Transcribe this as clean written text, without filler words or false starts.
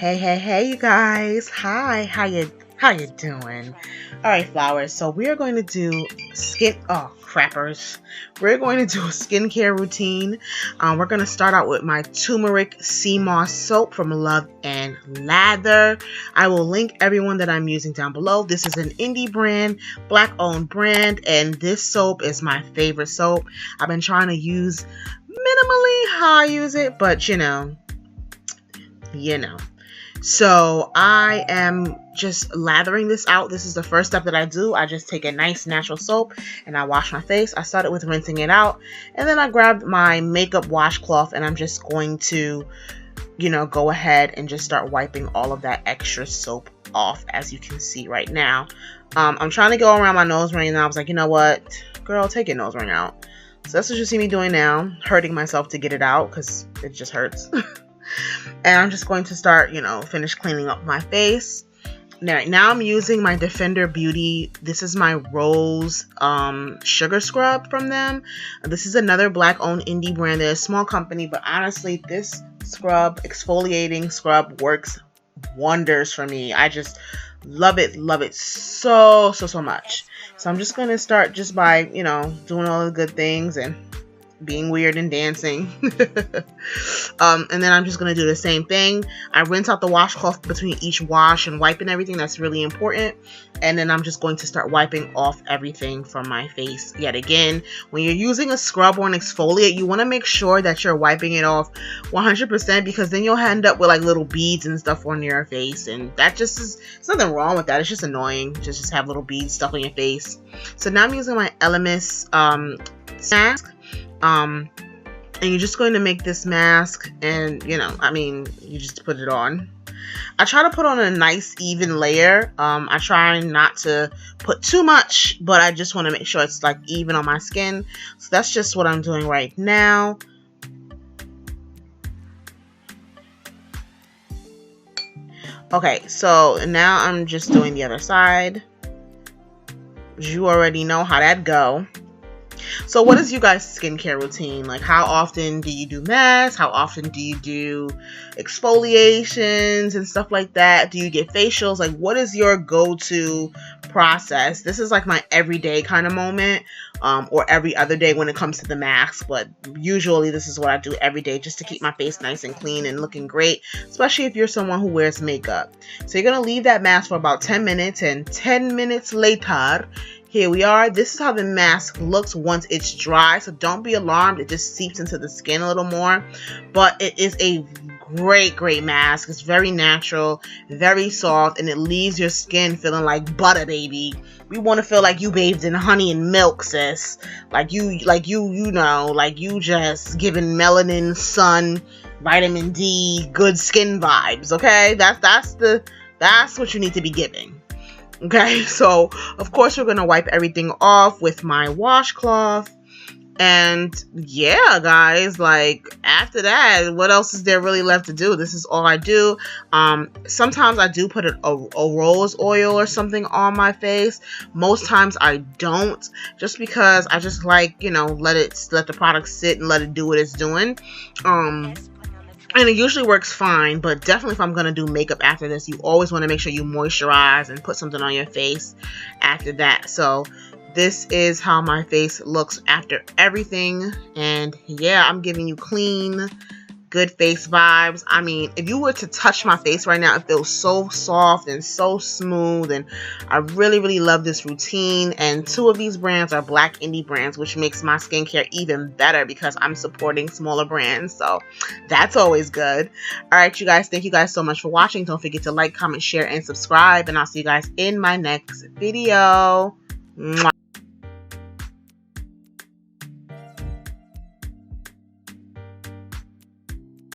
Hey, you guys. Hi, how you doing? All right, flowers. So we're going to do crappers. We're going to do a skincare routine. We're going to start out with my turmeric sea moss soap from Love and Lather. I will link everyone that I'm using down below. This is an indie brand, black owned brand, and this soap is my favorite soap. I've been trying to use minimally how I use it, but you know. So I am just lathering this out. This is the first step that I do. I just take a nice natural soap and I wash my face. I started with rinsing it out, and then I grabbed my makeup washcloth and I'm just going to, go ahead and just start wiping all of that extra soap off, as you can see right now. I'm trying to go around my nose ring, and I was like, you know what, girl, take your nose ring out. So that's what you see me doing now, hurting myself to get it out because it just hurts. And I'm just going to start, finish cleaning up my face. Now I'm using my Defender Beauty. This is my Rose Sugar Scrub from them. This is another black-owned indie brand. They're a small company, but honestly, this exfoliating scrub works wonders for me. I just love it so much. So I'm just going to start just by, doing all the good things and being weird and dancing. And then I'm just going to do the same thing. I rinse out the washcloth between each wash and wiping everything. That's really important. And then I'm just going to start wiping off everything from my face yet again. When you're using a scrub or an exfoliate, you want to make sure that you're wiping it off 100%, because then you'll end up with like little beads and stuff on your face, and that just is, there's nothing wrong with that. It's just annoying to just have little beads stuck on your face. So now I'm using my Elemis mask. And you're just going to make this mask, and you just put it on. I try to put on a nice even layer. I try not to put too much, but I just want to make sure it's like even on my skin. So that's just what I'm doing right now. Okay, so now I'm just doing the other side. You already know how that go. So what is you guys' skincare routine? Like, how often do you do masks? How often do you do exfoliations and stuff like that? Do you get facials? Like, what is your go-to process? This is like my everyday kind of moment, or every other day when it comes to the mask. But usually this is what I do every day, just to keep my face nice and clean and looking great, especially if you're someone who wears makeup. So you're going to leave that mask for about 10 minutes, and 10 minutes later, here we are. This is how the mask looks once it's dry. So don't be alarmed. It just seeps into the skin a little more. But it is a great mask. It's very natural, very soft, and it leaves your skin feeling like butter, baby. We want to feel like you bathed in honey and milk, sis. Like you just giving melanin, sun, vitamin D, good skin vibes. Okay, that's what you need to be giving. Okay, so of course we're gonna wipe everything off with my washcloth, and yeah, guys, like after that, what else is there really left to do? This is all I do. Sometimes I do put a rose oil or something on my face. Most times I don't, just because I just like, let the product sit and let it do what it's doing. And it usually works fine, but definitely if I'm going to do makeup after this, you always want to make sure you moisturize and put something on your face after that. So this is how my face looks after everything. And yeah, I'm giving you clean, good face vibes. I mean, if you were to touch my face right now, it feels so soft and so smooth, and I really love this routine. And two of these brands are black indie brands, which makes my skincare even better because I'm supporting smaller brands, so that's always good. All right, you guys, thank you guys so much for watching. Don't forget to like, comment, share, and subscribe, and I'll see you guys in my next video. Mwah.